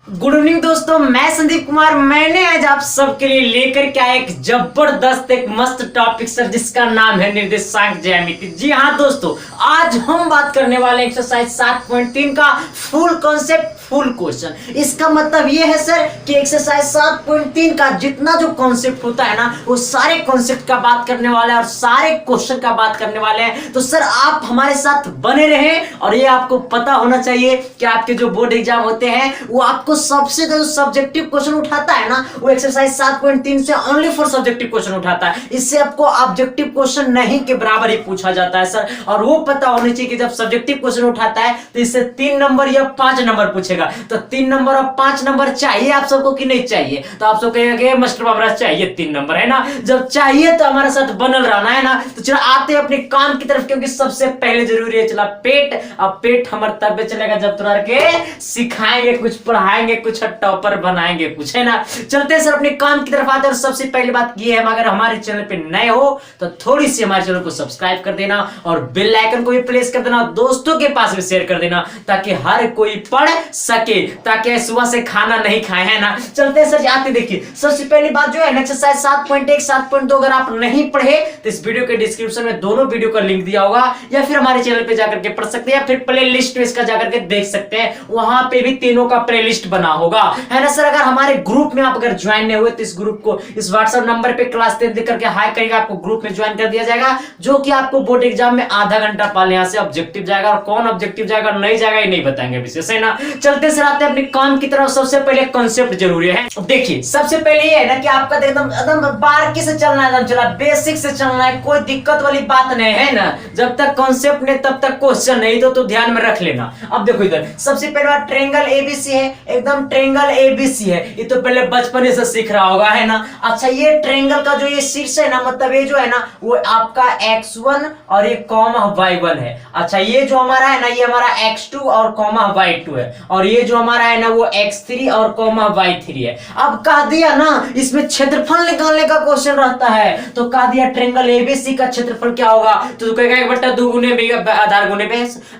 Good evening दोस्तों, मैं संदीप कुमार। मैंने आज आप सबके लिए लेकर के आया एक जबरदस्त एक मस्त टॉपिक सर, जिसका नाम है निर्देशांक ज्यामिति। जी हाँ दोस्तों, आज हम बात करने वाले एक्सरसाइज 7.3 का फुल कॉन्सेप्ट फुल क्वेश्चन। इसका मतलब ये है सर कि एक्सरसाइज 7.3 का जितना जो कॉन्सेप्ट होता है ना, वो सारे कॉन्सेप्ट का बात करने वाले हैं और सारे क्वेश्चन का बात करने वाले हैं। तो सर आप हमारे साथ बने रहें और ये आपको पता होना चाहिए कि आपके जो बोर्ड एग्जाम होते हैं वो आपको सबसे जो सब्जेक्टिव क्वेश्चन उठाता है ना, वो एक्सरसाइज 7.3 से ओनली फॉर सब्जेक्टिव क्वेश्चन उठाता है। इससे आपको ऑब्जेक्टिव क्वेश्चन नहीं के बराबर ही पूछा जाता है सर। और वो पता होनी चाहिए कि जब सब्जेक्टिव क्वेश्चन उठाता है तो इससे 3 नंबर या 5 नंबर पूछेगा। तो 3 नंबर और 5 नंबर चाहिए आप सबको कि नहीं चाहिए? तो आप सब कहेंगे मास्टर हमारा चाहिए 3 नंबर, है ना? जब चाहिए तो हमारे साथ बनल रहना है ना। तो चलो आते हैं अपने काम की तरफ, क्योंकि सबसे पहले जरूरी है चला पेट। अब पेट हमारा तब चलेगा जब तुरा के सिखाएंगे, कुछ पढ़ाएंगे, कुछ टॉपर बनाएंगे, कुछ, है ना। चलते हैं सर अपने काम की तरफ आते हैं। और सबसे पहली बात ये है, अगर हमारे चैनल पे नए हो तो थोड़ी सी हमारे चैनल को सब्सक्राइब कर देना और बेल आइकन को भी प्रेस कर देना, दोस्तों के पास भी शेयर कर देना, ताकि हर कोई पढ़ सके, ताकि सुबह से खाना नहीं खाए, है ना। चलते हैं सर, आते देखिए। सबसे पहली बात जो है एक्सरसाइज 7.1 7.2 अगर आप नहीं पढ़े तो इस वीडियो के डिस्क्रिप्शन में दोनों वीडियो का लिंक दिया होगा, या फिर हमारे चैनल पे जाकर के पढ़ सकते हैं, या फिर प्ले लिस्ट में इसका जाकर के देख सकते हैं, वहां पे भी तीनों का प्ले लिस्ट बना होगा, है ना सर। अगर हमारे ग्रुप में आप अगर ज्वाइन नहीं हुए तो इस ग्रुप को इस व्हाट्सएप नंबर पे क्लास 10 देख करके हाई करेगा, आपको ग्रुप में ज्वाइन कर दिया जाएगा, जो कि आपको बोर्ड एग्जाम में आधा घंटा पहले यहाँ से ऑब्जेक्टिव जाएगा। और कौन ऑब्जेक्टिव जाएगा नहीं जाएगा ये नहीं बताएंगे विशेष, है ना। चलते सर आते हैं अपने काम की तरफ। सबसे पहले कॉन्सेप्ट जरूरी है। देखिए सबसे पहले ये है ना कि आपका एकदम एकदम बारीकी से चलना है, एकदम चला बेसिक से चलना है, कोई दिक्कत वाली बात नहीं है ना। जब तक कॉन्सेप्ट नहीं तब तक क्वेश्चन नहीं, तो ध्यान में रख लेना। अब देखो इधर सबसे पहले बात ट्रायंगल एबीसी है, एकदम ट्रायंगल एबीसी है, ये तो पहले बचपन से सीख रहा होगा, है ना। अच्छा ये ट्रायंगल का जो ये शीर्ष है ना, मतलब ये जो है ना वो आपका x1 और ये कॉमा y1 है। अच्छा ये जो हमारा है ना, ये हमारा x2 और कॉमा y2 है, और ये जो हमारा है ना वो x3 और कॉमा y3 है। अब कह दिया ना इसमें क्षेत्रफल निकालने का क्वेश्चन रहता है, तो कह दिया ट्रायंगल एबीसी का क्षेत्रफल क्या होगा, तो तू कहेगा 1/2 गुने आधार गुने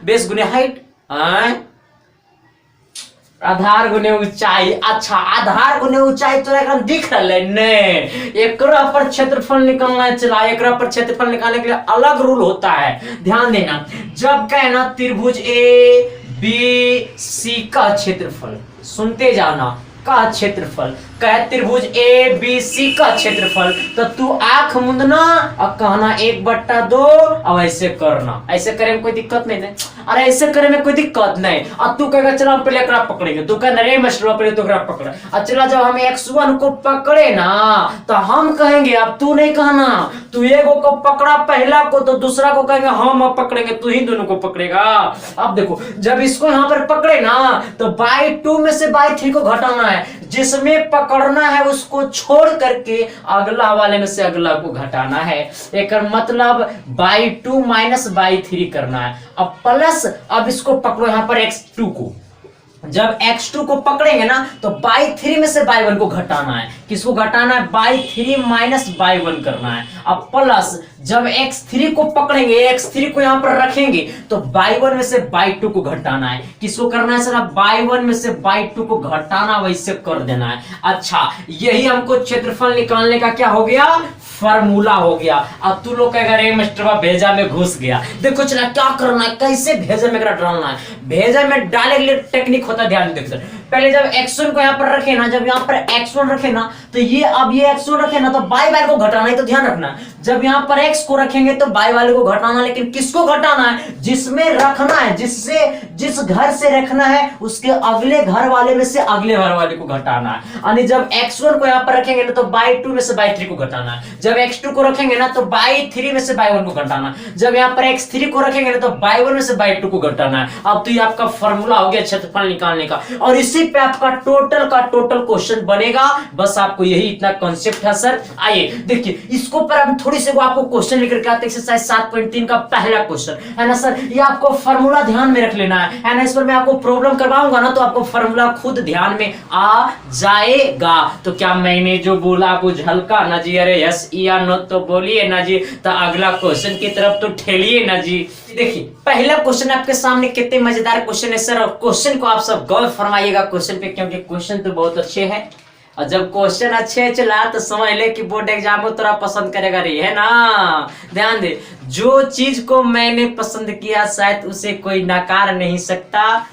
बेस गुने हाइट, आधार गुने ऊंचाई। अच्छा आधार गुने ऊंचाई तो एकदम दिख रहा है नहीं, एकरा पर क्षेत्रफल निकालना है। चला एकरा पर क्षेत्रफल निकालने के लिए अलग रूल होता है, ध्यान देना। जब कहे ना त्रिभुज ए बी सी का क्षेत्रफल, सुनते जाना, का क्षेत्रफल, कहे त्रिभुज ए बी सी का क्षेत्रफल, तो तू आंख मुंदना और कहना 1/2। अब ऐसे करना, ऐसे करे में कोई दिक्कत नहीं है। अरे ऐसे करे में कोई दिक्कत नहीं। अब तू कहेगा चलो हम पहले एकरा पकड़ेंगे, तू कह रे मास्टर पहले तो एकरा पकड़। अब चला जब हम x1 को पकड़े ना तो हम कहेंगे, अब तू नहीं कहना, तू एगो को पकड़ा पहला को तो दूसरा को कहेंगे हम अब पकड़ेंगे, तू ही दोनों को पकड़ेगा। अब देखो जब इसको यहाँ पर पकड़े ना तो by2 में से by3 को घटाना है, जिसमें पकड़ना है उसको छोड़ करके अगला वाले में से अगला को घटाना है। एक मतलब by2 माइनस by3 करना है। अब प्लस, अब इसको पकड़ो यहाँ पर x2 को, जब x2 को पकड़ेंगे ना तो by3 में से by1 को घटाना है। किसको घटाना है? by3 माइनस by1 करना है। अब प्लस जब x3 को पकड़ेंगे, x3 को यहां पर रखेंगे तो by1 में से by2 को घटाना है। किसको करना है सर? by1 में से by2 को घटाना, वैसे कर देना है। अच्छा यही हमको क्षेत्रफल निकालने का क्या हो गया? फार्मूला हो गया। अब तू लोग कहेगा रे मास्टर भेजा में घुस गया। देखो चला क्या करना है, कैसे भेजा में डालना है। भेजा में डालने के लिए टेक्निक होता है, ध्यान देखो सर। पहले जब x1 को यहाँ पर रखे ना, जब यहाँ पर x1 रखे ना तो ये, अब ये x1 रखे ना तो बाई वाले को घटाना है, तो ध्यान रखना। जब यहाँ पर x को रखेंगे तो बाई वाले को घटाना, लेकिन किसको घटाना है? जिसमें रखना है, जिससे जिस घर से रखना है उसके अगले घर वाले में से अगले घर वाले को घटाना है। यानी जब x1 को यहाँ पर रखेंगे ना तो by2 में से by3 को घटाना है। जब x2 को रखेंगे ना तो by3 में से by1 को घटाना। जब यहाँ पर x3 को रखेंगे ना तो by1 में से by2 को घटाना है। अब तो ये आपका फॉर्मूला हो गया क्षेत्रफल निकालने का, और इसी पे आपका टोटल का टोटल क्वेश्चन बनेगा। बस आपको यही इतना कॉन्सेप्ट है सर। आइए देखिए इसको पर हम थोड़ी से आपको क्वेश्चन लेकर के आते हैं। एक्सरसाइज 7.3 का पहला क्वेश्चन है ना सर, ये आपको फॉर्मूला ध्यान में रख लेना है ना। इस पर मैं आपको प्रॉब्लम करवाऊंगा ना तो आपको फॉर्मूला खुद ध्यान में आ जाएगा। तो क्या मैंने जो बोला आपको झलका ना जी? अरे यस या नो तो बोलिए ना जी, तो अगला क्वेश्चन की तरफ तो ठेलिए ना जी। देखिए पहला क्वेश्चन आपके सामने, कितने मजेदार क्वेश्चन है सर, और क्वेश्चन को आप सब गौर फरमाइएगा क्वेश्चन पे, क्योंकि क्वेश्चन तो बहुत अच्छे हैं। और जब क्वेश्चन अच्छे चला तो समझ ले कि बोर्ड एग्जाम में थोड़ा पसंद करेगा रही है ना। ध्यान दे, जो चीज को मैंने पसंद किया शायद उसे कोई नकार नहीं सकता।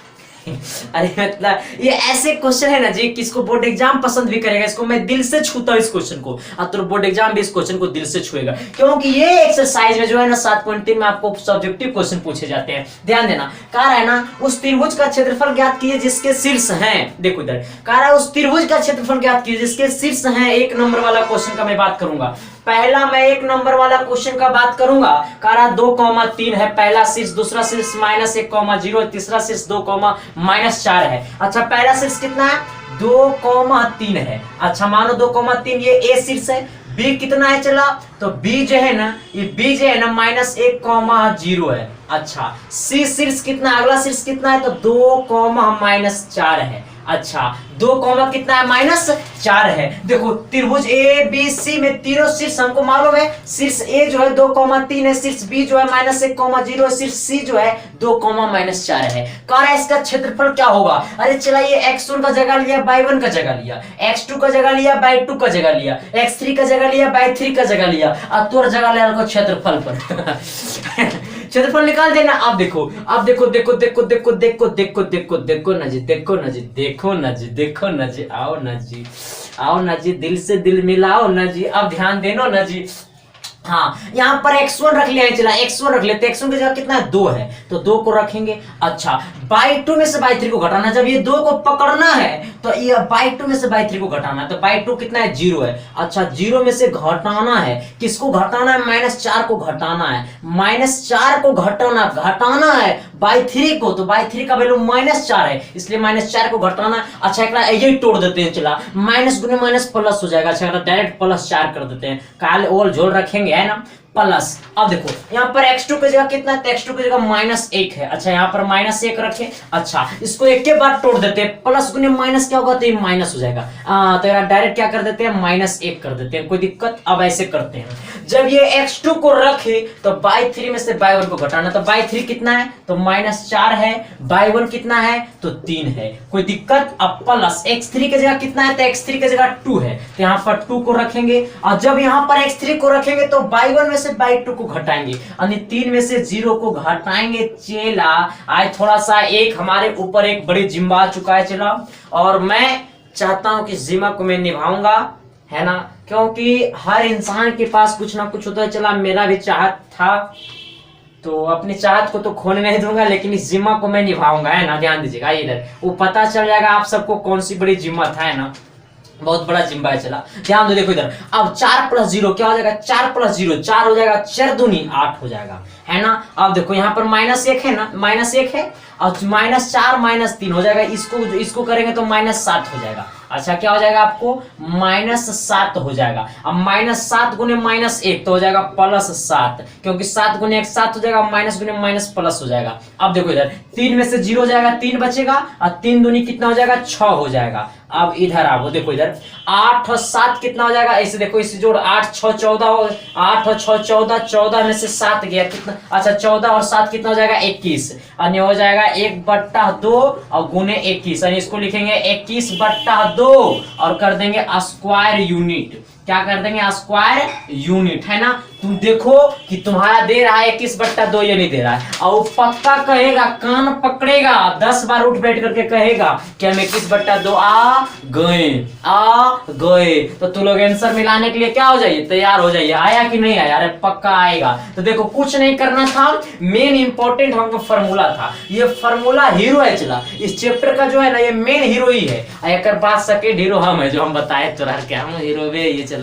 अरे मतलब ये ऐसे क्वेश्चन है ना जी, किसको बोर्ड एग्जाम पसंद भी करेगा। इसको मैं दिल से छूता हूँ इस क्वेश्चन को, और तो बोर्ड एग्जाम भी इस क्वेश्चन को दिल से छुएगा, क्योंकि ये एक्सरसाइज में जो है ना 7.3 में आपको सब्जेक्टिव क्वेश्चन पूछे जाते हैं। ध्यान देना, कह रहा है ना उस त्रिभुज का क्षेत्रफल ज्ञात कीजिए जिसके शीर्ष हैं। देखो इधर कह रहा है उस त्रिभुज का क्षेत्रफल ज्ञात कीजिए जिसके शीर्ष हैं। 1 नंबर वाला क्वेश्चन का मैं बात करूंगा। पहला मैं 1 नंबर वाला क्वेश्चन का बात करूंगा। कह रहा 2,3 है पहला शीर्ष, दूसरा शीर्ष -1,0, तीसरा शीर्ष 2,-4 है। अच्छा पहला शीर्ष कितना है? 2,3 है। अच्छा मानो 2,3 ये ए शीर्ष है। बी कितना है चला, तो बी जो है ना, ये बी जो है ना -1,0 है। अच्छा सी शीर्ष कितना, अगला शीर्ष कितना है, तो 2,-4 है। अच्छा 2 कितना है, -4 है। देखो त्रिभुज ए बी सी में तीनों शीर्ष हमको मालूम है। शीर्ष ए जो है 2,3 है, शीर्ष बी जो है -1,0 है, शीर्ष सी जो है 2,-4 है। कह रहा है इसका क्षेत्रफल क्या होगा। अरे चला ये x1 का जगह लिया, y1 का जगह लिया, x2 का जगह लिया, y2 का जगह लिया, x3 का जगह लिया, y3 का जगह लिया, और तोर जगह लिया क्षेत्रफल पर। क्षेत्रफल निकाल देना। अब देखो, अब देखो देखो देखो देखो देखो देखो देखो देखो ना जी, देखो ना जी, देखो ना जी, देखो ना जी, आओ ना जी, आओ ना जी, दिल से दिल मिलाओ ना जी। अब ध्यान देनो ना जी। हाँ यहाँ पर x1 रख लिया है, चला x1 रख लेते। x1 की जगह कितना है, 2 है, तो 2 को रखेंगे। अच्छा y2 में से y3 को घटाना, जब ये 2 को पकड़ना है तो ये y2 में से y3 को घटाना है, तो y2 कितना है, 0 है। अच्छा 0 में से घटाना है, किसको घटाना है, -4 को घटाना है, -4 को घटाना है y3 को, तो y3 का वैल्यू -4 है, इसलिए -4 को घटाना है। अच्छा एक ये तोड़ देते हैं, चला माइनस गुने माइनस प्लस हो जाएगा। अच्छा डायरेक्ट +4 कर देते हैं, काल ओल झोल रखेंगे है ना, प्लस। अब देखो यहाँ पर x2 की जगह कितना है, तो x2 की जगह -1 है। अच्छा यहाँ पर -1 रखे। अच्छा इसको एक के बाद तोड़ देते हैं, प्लस गुने माइनस क्या होगा, तो ये माइनस हो जाएगा। तो यार डायरेक्ट क्या कर देते हैं, -1 कर देते हैं, कोई दिक्कत। अब ऐसे करते हैं, जब ये x2 को रखे तो y3 में से y1 को घटाना, तो y3 कितना है, तो -4 है, y1 कितना है, तो 3 है, कोई दिक्कत। अब प्लस x3 की जगह कितना है, तो x3 की जगह 2 है, तो यहाँ पर 2 को रखेंगे। और जब यहाँ पर x3 को रखेंगे तो y1 में से y2 को घटाएंगे, यानी 3 में से 0 को घटाएंगे। चेला आज थोड़ा सा एक हमारे ऊपर एक बड़ी जिम्मा आ चुका है चला, और मैं चाहता हूं कि जिम्मा को मैं निभाऊंगा, है ना, क्योंकि हर इंसान के पास कुछ ना कुछ होता है। चला मेरा भी चाहत था, तो अपनी चाहत को तो खोने नहीं दूंगा, लेकिन इस जिम्मा को मैं निभाऊंगा, है ना। ध्यान दीजिएगा इधर, वो पता चल जाएगा आप सबको कौन सी बड़ी जिम्मा था, है ना, बहुत बड़ा जिम्मा है। चला ध्यान दो, देखो इधर। अब 4 + 0 क्या हो जाएगा, 4 + 0 4 हो जाएगा, 4 दूनी 8 हो जाएगा, है ना। अब देखो यहाँ पर -1 है ना, -1 है, और -4 -3 हो जाएगा। इसको करेंगे तो -7 हो जाएगा। अच्छा क्या हो जाएगा आपको, -7 हो जाएगा। अब -7 गुने -1 तो हो जाएगा +7, क्योंकि 7 गुने 1 7 हो जाएगा, माइनस गुने माइनस प्लस हो जाएगा। अब देखो इधर 3 में से 0 हो जाएगा, 3 बचेगा, और 3 दूनी कितना हो जाएगा, 6 हो जाएगा। अब इधर आओ, देखो इधर 8 और 7 कितना हो जाएगा, ऐसे देखो, इसे जोड़ 8 6 14 हो, 8 और 6 14, 14 में से 7 गया कितना, अच्छा 14 और 7 कितना हो जाएगा, 21, अन्य हो जाएगा 1/2 और गुने 21, यानी इसको लिखेंगे 21/2 और कर देंगे स्क्वायर यूनिट। क्या कर देंगे, स्क्वायर यूनिट, है ना। तुम देखो कि तुम्हारा दे रहा है 21/2, ये नहीं दे रहा है, और पक्का कहेगा, कान पकड़ेगा, 10 बार उठ बैठ करके कहेगा कि हम 21/2 आ गए। तो तुम लोग आंसर मिलाने के लिए क्या हो जाइए, तैयार हो जाइए। आया कि नहीं आया, अरे पक्का आएगा। तो देखो कुछ नहीं करना था, मेन इंपॉर्टेंट हमको फॉर्मूला था। ये फॉर्मूला हीरो है, चला इस चैप्टर का जो है ना, ये मेन हीरो ही है। एक बात सेकंड हीरो हम है, जो हम बताए तुरंत क्या हम हीरो वे, ये चला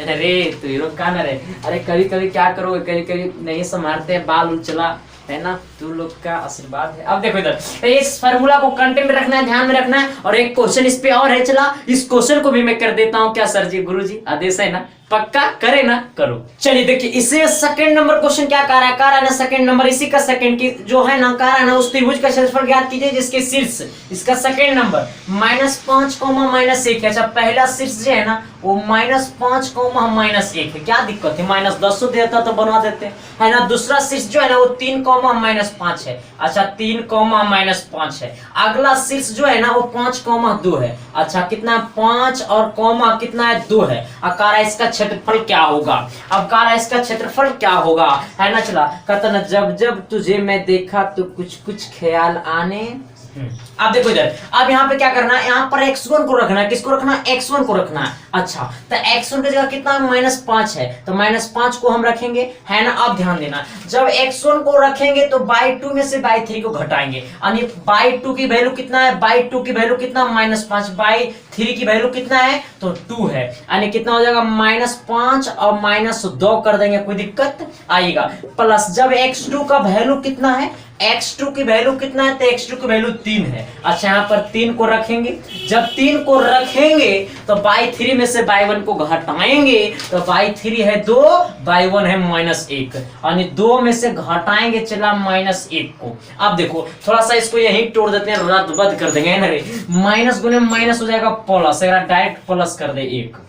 अरे तो हीरो कहाँ ना रे। अरे कभी कभी क्या करोगे, कभी कभी नहीं संभालते बाल उल, चला है ना, तू लोग का आशीर्वाद है। अब देखो इधर, तो इस फार्मूला को कंटेंट में रखना है, ध्यान में रखना है। और एक क्वेश्चन इस पे और है, चला इस क्वेश्चन को भी मैं कर देता हूँ। क्या सर जी, गुरु जी आदेश है ना, पक्का करे ना, करो। चलिए देखिए, इसे सेकंड नंबर क्वेश्चन क्या कह रहा है ना, सेकंड नंबर इसी का सेकंड की जो है ना, कह रहा है ना, उस त्रिभुज का क्षेत्रफल ज्ञात कीजिए जिसके शीर्ष, इसका सेकंड नंबर -5, -1 है। अच्छा, पहला शीर्ष जो है ना वो -5, -1 है। क्या दिक्कत है, -10 देता तो बना देते है ना। दूसरा शीर्ष जो है ना वो 3, -5 है। अच्छा, 3, -5 है। अगला शीर्ष जो है ना वो 5, 2 है। अच्छा, कितना 5 और कॉमा कितना है 2 है। अकारा इसका क्षेत्रफल क्या होगा, अब कारा इसका क्षेत्रफल क्या होगा, है ना। चला कहता ना, जब जब तुझे मैं देखा तो कुछ कुछ ख्याल आने। अब देखो इधर, अब यहाँ पे क्या करना है, यहाँ पर x1 को रखना है। किसको रखना है, x1 को रखना है। अच्छा, तो x1 की जगह कितना -5 है, तो -5 को हम रखेंगे, है ना। अब ध्यान देना, जब x1 को रखेंगे तो बाई 2 में से बाई 3 को घटाएंगे, यानी बाई 2 की वैल्यू कितना है, बाई 2 की वैल्यू कितना -5, बाई 3 की वैल्यू कितना है तो 2 है, यानी कितना हो जाएगा -5 और -2 कर देंगे, कोई दिक्कत आएगा। प्लस जब x2 का वैल्यू कितना है, x2 की वैल्यू कितना है, तो x2 की वैल्यू 3 है। अच्छा, यहाँ पर 3 को रखेंगे, जब 3 को रखेंगे तो बाई 3 में से बाई 1 को घटाएंगे, तो बाई 3 है 2, बाई 1 है -1, यानी 2 में से घटाएंगे चला -1 को। अब देखो थोड़ा सा इसको यही तोड़ देते हैं, रद्द कर देंगे ना रे, माइनस गुने माइनस हो जाएगा प्लस, अगर डायरेक्ट प्लस कर दे 1,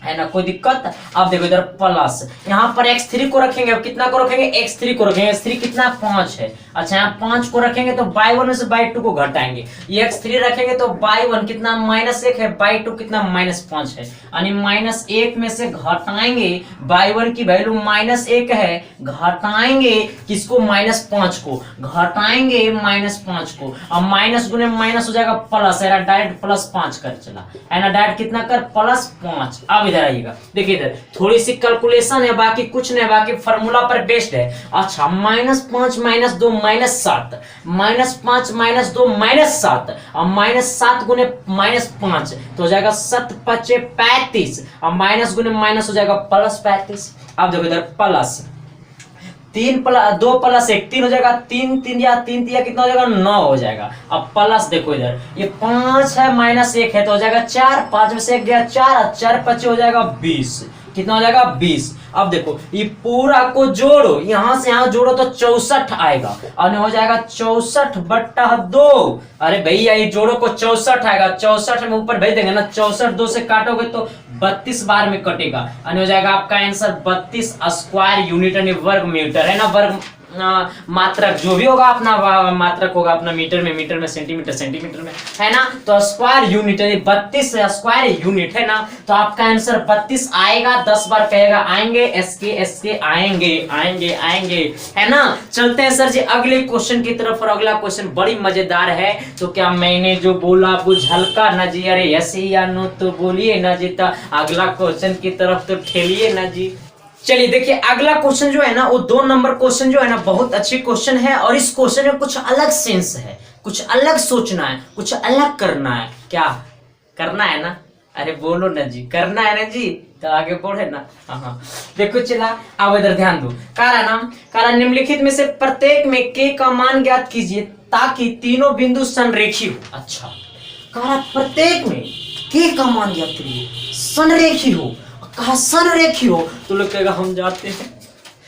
है ना, कोई दिक्कत। अब देखो इधर प्लस, यहाँ पर x3 को रखेंगे, अब कितना को रखेंगे, x3 को रखेंगे, x3 कितना 5 है। अच्छा, यहाँ 5 को रखेंगे तो बाई 1 में से बाई 2 को घटाएंगे, ये x3 रखेंगे तो बाई 1 कितना -1 है, बाई 2 कितना -5 है, यानी -1 में से घटाएंगे, बाई 1 की वैल्यू -1 है, घटाएंगे किसको, -5 को, घटाएंगे -5 को, अब माइनस गुने माइनस हो जाएगा प्लस, है ना, डायरेक्ट +5 कर चला, है ना, डायरेक्ट कितना कर +5। अब इधर आइएगा, देखिए इधर थोड़ी सी कैलकुलेशन है, बाकी कुछ नहीं, बाकी फार्मूला पर बेस्ड है। अच्छा, -5 -2 -7, -5 -2 -7, और -7 गुने -5 तो हो जाएगा 7 5 35, और माइनस गुने माइनस हो जाएगा +35। अब देखो इधर प्लस 2 + 1 3 हो जाएगा, 3 3 या 3 3 कितना हो जाएगा 9 हो जाएगा। अब प्लस देखो इधर, ये 5 है -1 है तो हो जाएगा 4, 5 में से 1 गया 4, और 4 5 हो जाएगा 20, कितना हो जाएगा 20। अब देखो ये पूरा को जोड़ो, यहां से यहां जोड़ो तो 64 आएगा, और हो जाएगा 64/2। अरे भैया ये जोड़ो को 64 आएगा, 64 में ऊपर भेज देंगे ना, 64 2 से काटोगे तो 32 बार में कटेगा, और हो जाएगा आपका आंसर 32 स्क्वायर यूनिट, यानी वर्ग मीटर, है ना, वर्ग मात्रक जो भी होगा अपना मात्रक होगा अपना, मीटर में सेंटीमीटर में, है ना, तो स्क्वायर यूनिट है 32 स्क्वायर यूनिट, है ना, तो आपका आंसर 32 आएगा। 10 बार कहेगा आएंगे, एसके आएंगे, है ना। चलते हैं सर जी अगले क्वेश्चन की तरफ, और अगला क्वेश्चन बड़ी मजेदार है। तो क्या मैंने जो बोला कुछ हल्का ना जी, अरे यस या नो तो बोलिए ना जी, तो अगला क्वेश्चन की तरफ तो ठेलिए ना जी। चलिए देखिए, अगला क्वेश्चन जो है ना वो 2 नंबर क्वेश्चन जो है ना बहुत अच्छी क्वेश्चन है, और इस क्वेश्चन में कुछ अलग सेंस है, कुछ अलग सोचना है, कुछ अलग करना है। क्या करना है ना, अरे बोलो ना जी, करना है ना जी, तो आगे बढ़े ना। हाँ देखो चला, अब इधर ध्यान दो, कारा निम्नलिखित में से प्रत्येक में k का मान ज्ञात कीजिए ताकि तीनों बिंदु संरेखी हो। अच्छा, कारा प्रत्येक में k का मान ज्ञात करिए, संरेखी हो, कहा संरेखी हो, तो लोग कहेगा हम जाते हैं।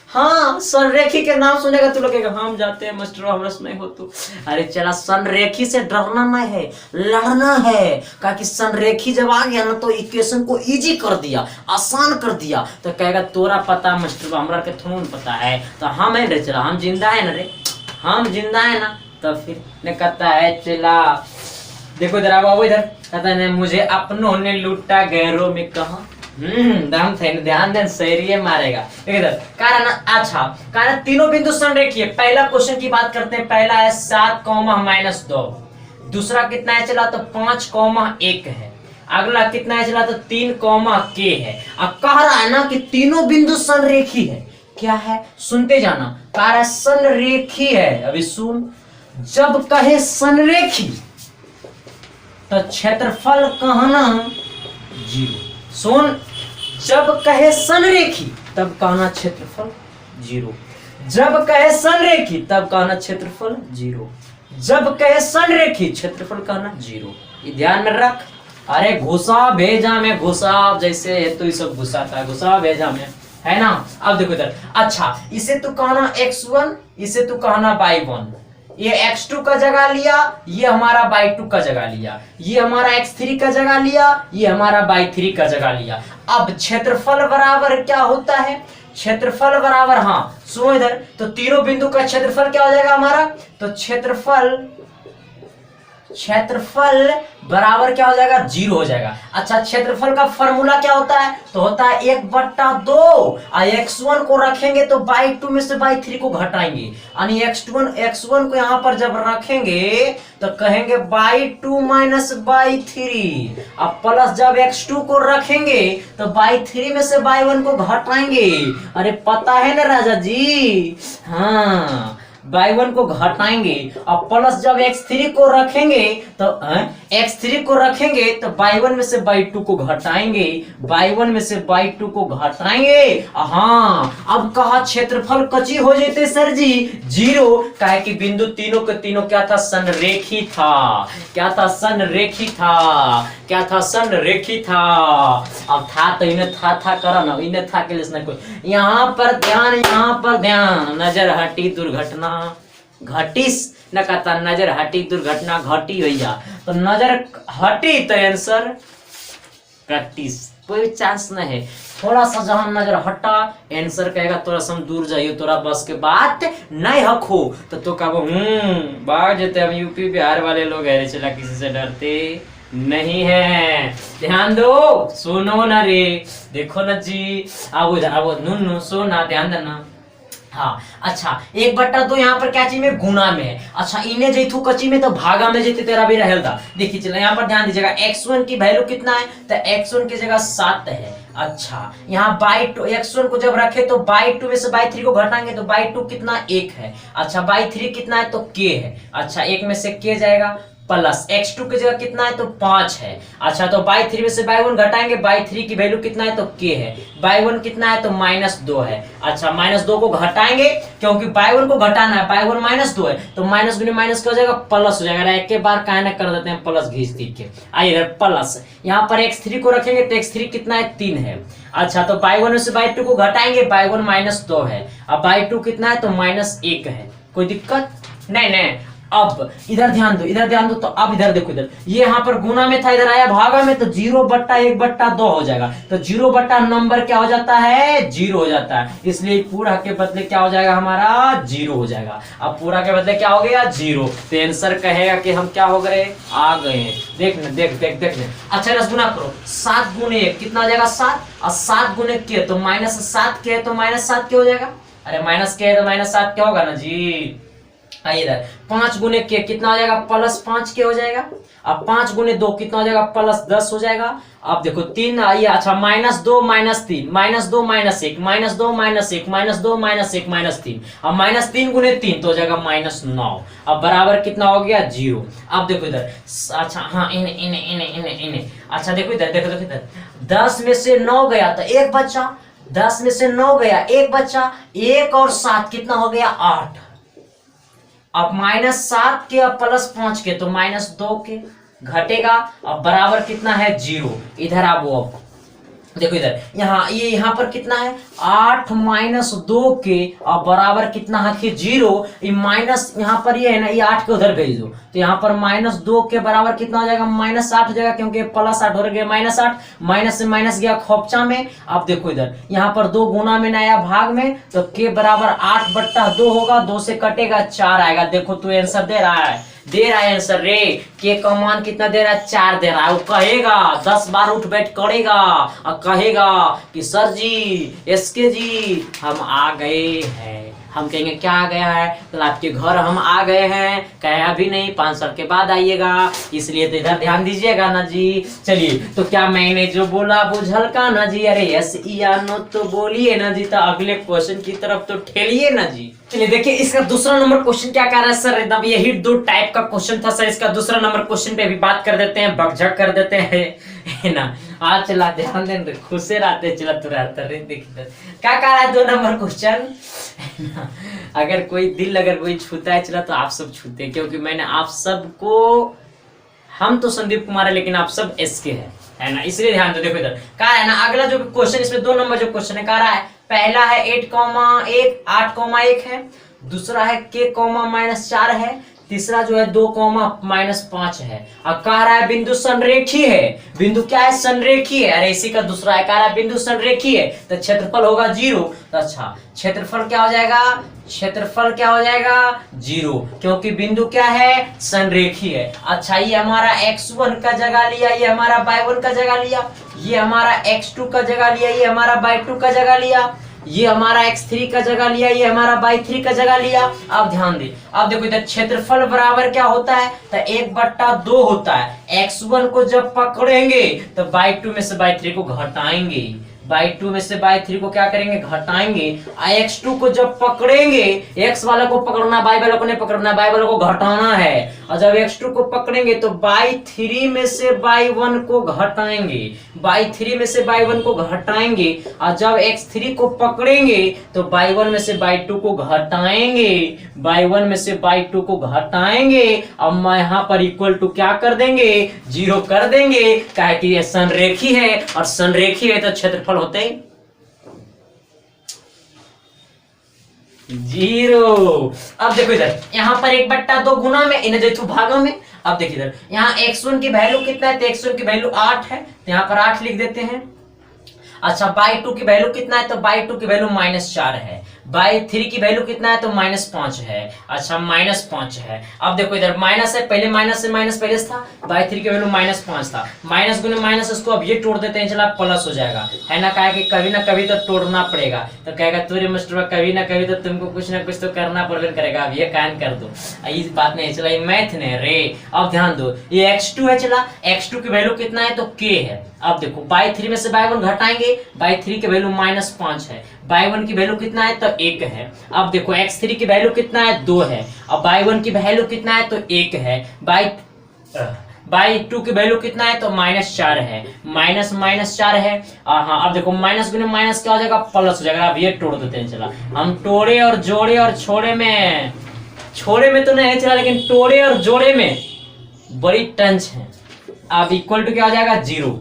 हाँ, संरेखी के नाम सुनेगा तो लोग कहेगा हम जाते हैं मास्टर, हमरा से नहीं हो तो। अरे चला, संरेखी से डरना नहीं है, लड़ना है। कहा कि संरेखी जब आ गया ना तो इक्वेशन को इजी कर दिया, आसान कर दिया, तो कहेगा तोरा पता मास्टर, हमरा के थोड़ा पता है, तो हम है रे, चला हम जिंदा है ना रे, हम जिंदा है ना, तो फिर ने कहता है चला देखो इधर, अब इधर कहता है मुझे अपनों ने लूटा गैरों में कहा। दम थे, ध्यान दें, सही मारेगा इधर। कारण अच्छा, कारण तीनों बिंदु संरेखी है। पहला क्वेश्चन की बात करते हैं, पहला है 7, -2, दूसरा कितना है चला तो 5, 1 है, अगला कितना है चला तो 3, k है। अब कह रहा है ना कि तीनों बिंदु संरेखी है। क्या है, सुनते जाना, कारण संरेखी है। अभी सुन, जब कहे संरेखी तो क्षेत्रफल कहना 0। सुन, जब कहे संरेखी तब कहना क्षेत्रफल 0। जब कहे संरेखी तब कहना क्षेत्रफल 0, जब कहे संरेखी क्षेत्रफल कहना 0। ये ध्यान में रख। अरे घुसा भेजा में घुसा, जैसे है तो ये सब घुसाता है, घुसा भेजा में, है ना। अब देखो इधर, अच्छा इसे तू कहना x1, इसे तू कहना y1, ये x2 का जगह लिया, ये हमारा y2 का जगह लिया, ये हमारा x3 का जगह लिया, ये हमारा y3 का जगह लिया। अब क्षेत्रफल बराबर क्या होता है, क्षेत्रफल बराबर, हाँ सुनो इधर, तो तीनों बिंदु का क्षेत्रफल क्या हो जाएगा हमारा, तो क्षेत्रफल बराबर क्या हो जाएगा, 0 हो जाएगा। अच्छा क्षेत्रफल का फॉर्मूला क्या होता है, तो होता है 1/2। और x1 को रखेंगे तो y2 में से y3 को घटाएंगे, यानी x1 को यहां पर जब रखेंगे तो कहेंगे y2 माइनस y3, अब प्लस जब x2 को रखेंगे तो y3 में से y1 को घटाएंगे। अरे पता है ना राजा जी, हाँ y1 को घटाएंगे, अब प्लस जब x3 को रखेंगे तो x3 को रखेंगे तो y1 में से y2 को घटाएंगे, y1 में से y2 को घटाएंगे। हाँ अब कहा क्षेत्रफल कची हो जाते सर जी, 0, काहे कि बिंदु तीनों के तीनों क्या था, संरेखी था। क्या था, संरेखी था। क्या था, संरेखी था। अब था तो इन्हें था करा ना, इन्हें था के लिए कोई। यहाँ पर ध्यान, नजर हटी दुर्घटना घटिस न कहता, नजर हटी दुर्घटना घटी भैया, तो नजर हटी तो आंसर कटिस, कोई चांस नहीं है। थोड़ा सा जहां नजर हटा आंसर कहेगा थोड़ा सा दूर जाइए, तोरा बस के बात नहीं हक हो तो कहो भाग जाते। हम यूपी बिहार वाले लोग है, चला किसी से डरते नहीं है। ध्यान दो, सुनो ना रे, देखो ना जी, अब इधर अब नुन सोना, ध्यान देना। हाँ अच्छा 1/2 यहाँ पर क्या चीज में, गुना में है। अच्छा इन्हें जैथू कची में तो भागा में जैते तेरा भी रहेगा। देखिए चलो यहाँ पर ध्यान दीजिएगा, x1 की वैल्यू कितना है, तो x1 की जगह 7 है। अच्छा यहाँ y2, x1 को जब रखे तो y2 में से y3 को घटाएंगे तो y2 कितना, 1 है। अच्छा y3 कितना है, तो k है। अच्छा 1 में से k जाएगा, प्लस x2 की जगह कितना है, तो 5 है। अच्छा तो y3 में से y1 घटाएंगे, y3 की वैल्यू कितना है, तो k है। y1 कितना है, तो -2 है। अच्छा -2 को घटाएंगे, क्योंकि y1 को घटाना है, y1 -2 है, तो माइनस गुने माइनस क्या हो जाएगा, प्लस हो जाएगा। एक के बार काहे ना कर देते हैं, प्लस घींच तीर के। आइए प्लस, यहाँ पर x3 को रखेंगे तो x3 कितना है, 3 है। अच्छा तो y1 में से y2 को घटाएंगे, y1 -2 है, अब y2 कितना है, तो -1 है। कोई दिक्कत नहीं। अब इधर ध्यान दो, तो अब इधर देखो, इधर ये यहाँ पर गुना में था, इधर आया भागा में, तो 0/1/2 हो जाएगा। तो 0 नंबर क्या हो जाता है, 0 हो जाता है, इसलिए पूरा के बदले क्या हो जाएगा हमारा, 0 हो जाएगा। अब पूरा के बदले क्या हो गया, 0, तो आंसर कहेगा कि हम क्या हो गए, आ गए। देख अच्छा रस गुना करो, 7 गुने 1 कितना हो जाएगा, 7, और 7 गुने के तो -7 के, तो -7 के हो जाएगा। अरे माइनस के है तो -7 क्या होगा ना जी। आइए इधर 5 गुने के कितना हो जाएगा, +5 के हो जाएगा। अब 5 गुने 2 कितना हो जाएगा, +10 हो जाएगा। अब देखो 3 आइए, अच्छा -2 -3 -2 -1 -2 -1 -2 -1 -3, अब -3 गुने 3 तो हो जाएगा -9। अब बराबर कितना हो गया, 0। अब देखो इधर, अच्छा हाँ इन्हें अच्छा देखो इधर 10 में से 9 गया तो 1 बचा, 10 में से 9 गया 1 बचा, 1 और 7 कितना हो गया, 8। अब -7 के अब +5 के तो -2 के घटेगा। अब बराबर कितना है, 0। इधर आप वो देखो इधर, यहाँ पर कितना है, 8 -2 के, अब बराबर कितना है कि 0। ये माइनस यहाँ पर ये है ना, ये 8 के उधर भेज दो, तो यहाँ पर -2 के बराबर कितना हो जाएगा, -8 हो जाएगा, क्योंकि +8 हो गया, -8 माइनस से माइनस गया खोपचा में। अब देखो इधर यहाँ पर 2 गुना में नया भाग में, तो के बराबर 8/2 होगा, 2 से कटेगा 4 आएगा। देखो तू आंसर दे रहा है आंसर रे, के का मान कितना दे रहा है, 4 दे रहा है। वो कहेगा 10 बार उठ बैठ करेगा और कहेगा कि सर जी एसके जी हम आ गए हैं। हम कहेंगे क्या आ गया है, तो आपके घर हम आ गए हैं, कहे अभी नहीं 5 साल के बाद आइएगा, इसलिए तो इधर ध्यान दीजिएगा ना जी। चलिए तो क्या मैंने जो बोला बुझल का ना जी, अरे यस या नो तो बोलिए ना जी, तो अगले क्वेश्चन की तरफ तो ठेलिए ना जी। चलिए देखिए इसका दूसरा नंबर क्वेश्चन क्या कर रहा है सर, एकदम यही 2 टाइप का क्वेश्चन था सर। इसका दूसरा नंबर क्वेश्चन पे भी बात कर देते हैं, बकझक कर देते हैं, है ना। हाँ चला ध्यान दें खुशे रहते चला तुरा रे देखिए क्या कह रहा है 2 नंबर क्वेश्चन। अगर कोई दिल अगर कोई छूता है चला तो आप सब छूते हैं, क्योंकि मैंने आप सबको, हम तो संदीप कुमार है लेकिन आप सब एसके है ना, इसलिए ध्यान दो। देखो इधर कहा है ना अगला जो क्वेश्चन, इसमें 2 नंबर जो क्वेश्चन है कह रहा है पहला है 8,1 है, दूसरा है k, -4 है, तीसरा जो है 2, -5 है। अब कह रहा है बिंदु संरेखी है, बिंदु क्या है संरेखी है, अरे इसी का दूसरा है, कह रहा है बिंदु संरेखी है तो क्षेत्रफल होगा 0। तो अच्छा क्षेत्रफल क्या हो जाएगा, क्षेत्रफल क्या हो जाएगा 0, क्योंकि बिंदु क्या है संरेखी है। अच्छा ये हमारा x1 का जगह लिया, ये हमारा y1 का जगह लिया, ये हमारा x2 का जगह लिया, ये हमारा y2 का जगह लिया, ये हमारा x3 का जगह लिया, ये हमारा y3 का जगह लिया। अब ध्यान दे, अब देखो इधर क्षेत्रफल बराबर क्या होता है तो 1/2 होता है। x1 को जब पकड़ेंगे तो y2 में से y3 को घटाएंगे, y2 में से y3 को क्या करेंगे घटाएंगे। x2 को जब पकड़ेंगे, x वाला को पकड़ना, y वाला को नहीं पकड़ना, y वाला को घटाना है। और जब x2 को पकड़ेंगे तो y3 में से y1 को घटाएंगे, y3 में से y1 को घटाएंगे। और जब x3 को पकड़ेंगे तो y1 में से y2 को घटाएंगे, y1 में से y2 को घटाएंगे। अब मैं यहाँ पर इक्वल टू क्या कर देंगे 0 कर देंगे, क्या है कि ये संरेखी है, और संरेखी है तो क्षेत्रफल होते 0। अब देखो इधर यहाँ पर 1/2 गुना में इन्हें देखो भागों में। अब देखिए इधर यहाँ x1 की वैल्यू कितना है तो x1 की वैल्यू 8 है, तो यहाँ पर 8 लिख देते हैं। अच्छा y2 की वैल्यू कितना है तो y2 की वैल्यू -4 है, y3 की वैल्यू कितना है तो -5 है। अच्छा -5 है। अब देखो इधर माइनस है, पहले माइनस से माइनस पहले था, y3 की वैल्यू -5 था, माइनस गुने माइनस, इसको अब ये तोड़ देते हैं चला प्लस हो जाएगा, है ना। कहा कि कभी ना कभी तो तोड़ना पड़ेगा, तो कहेगा तुरे मास्टर कभी ना कभी तो तुमको कुछ ना कुछ तो करना पड़ेगा करेगा, अब ये कान कर दो, इस बात नहीं चला, ये मैथ नहीं रे। अब ध्यान दो ये x2 है चला, x2 की वैल्यू कितना है तो k है। अब देखो y3 में से y1 घटाएंगे, y3 की वैल्यू -5 है, y1 की वैल्यू कितना है तो 1 है। अब देखो x3 की वैल्यू कितना है 2 है, अब y1 की वैल्यू कितना है तो 1 है, y2 की वैल्यू कितना है तो -4 है, -4 है। हाँ अब देखो माइनस गुने माइनस क्या हो जाएगा प्लस हो जाएगा। अब ये तोड़ देते हैं चला, हम तोड़े और जोड़े और छोड़े में तो नहीं चला, लेकिन तोड़े और जोड़े में बड़ी टंच है। अब इक्वल टू क्या हो जाएगा 0।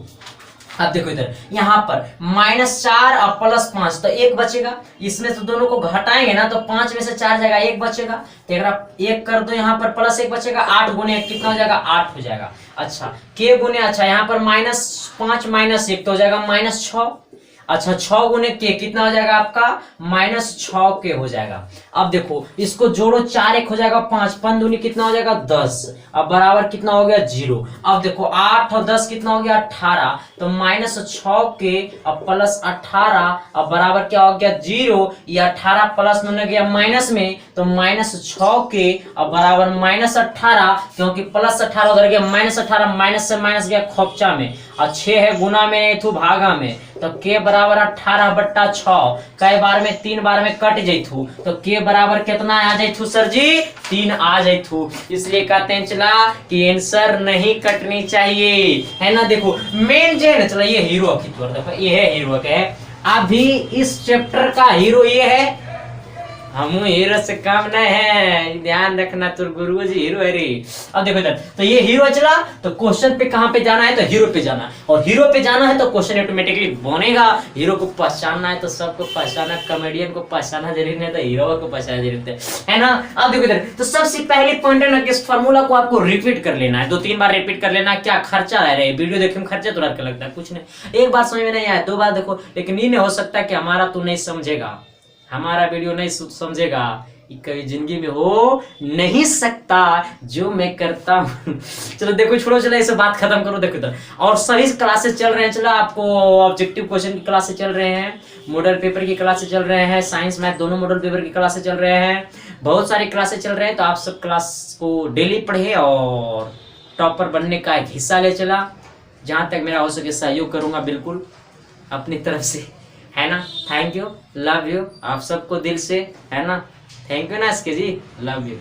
अब देखो इधर यहाँ पर -4 और +5 तो 1 बचेगा, इसमें तो दोनों को घटाएंगे ना तो 5 में से 4 जाएगा 1 बचेगा, तो एक 1 कर दो, यहाँ पर +1 बचेगा, 8 गुने 1 कितना हो जाएगा 8 हो जाएगा। अच्छा k गुने, अच्छा यहाँ पर -5 -1 तो हो जाएगा -6। अच्छा 6 गुने k कितना हो जाएगा आपका -6k हो जाएगा। अब देखो इसको जोड़ो, 4 1 हो जाएगा 5, 5 दूनी कितना हो जाएगा 10, अब बराबर कितना हो गया 0। अब देखो 8 और 10 कितना हो गया 18, तो -6k अब +18 अब बराबर क्या हो गया 0। ये 18 प्लस में गया माइनस में, तो -6k अब बराबर -18, क्योंकि +18 उधर गया -18, माइनस से माइनस गया खोपचा में, और 6 है गुना में नहीं थू भागा में, तो k बराबर 18/6, कई बार में 3 बार में कट जैथू, तो k बराबर कितना आ जैथू सर जी 3 आ जैथू। इसलिए कहते हैं चला कि आंसर नहीं कटनी चाहिए, है ना। देखो मेन जो है ना चला, ये हीरो की तौर देखो, ये है हीरो के, अभी इस चैप्टर का हीरो ये है, हम हीरो से कम नहीं है, ध्यान रखना, तुर गुरुजी हीरो है रे। अब देखो इधर तो ये हीरो चला, तो क्वेश्चन पे कहां पे जाना है तो हीरो पे जाना, और हीरो पे जाना है तो क्वेश्चन ऑटोमेटिकली बनेगा। हीरो को पहचानना है तो सबको पहचाना, कॉमेडियन को पहचाना जरूरी नहीं तो हीरो को पहचाना जरूरी है ना। अब देखो इधर तो सबसे पहले पॉइंट है ना कि इस फार्मूला को आपको रिपीट कर लेना है, 2-3 बार रिपीट कर लेना। क्या खर्चा रह रहा है वीडियो देखने में, खर्चा तो लगता है कुछ नहीं, एक बार समझ में नहीं आया 2 बार देखो, लेकिन ये नहीं हो सकता कि हमारा तू नहीं समझेगा, हमारा वीडियो नहीं समझेगा, कभी जिंदगी में हो नहीं सकता जो मैं करता हूँ। चलो देखो छोड़ो, चलो इसे बात खत्म करो। देखो तो और सभी क्लासेस चल रहे हैं, चलो आपको ऑब्जेक्टिव क्वेश्चन की क्लासेस चल रहे हैं, मॉडल पेपर की क्लासेस चल रहे हैं, साइंस मैथ दोनों मॉडल पेपर की क्लासेस चल रहे हैं, बहुत सारी क्लासेस चल रहे हैं। तो आप सब क्लास को डेली पढ़े और टॉपर बनने का एक हिस्सा ले चला, जहाँ तक मेरा हो सके सहयोग करूँगा बिल्कुल अपनी तरफ से, है ना। थैंक यू, लव यू आप सबको दिल से, है ना। थैंक यू ना इसके जी, लव यू।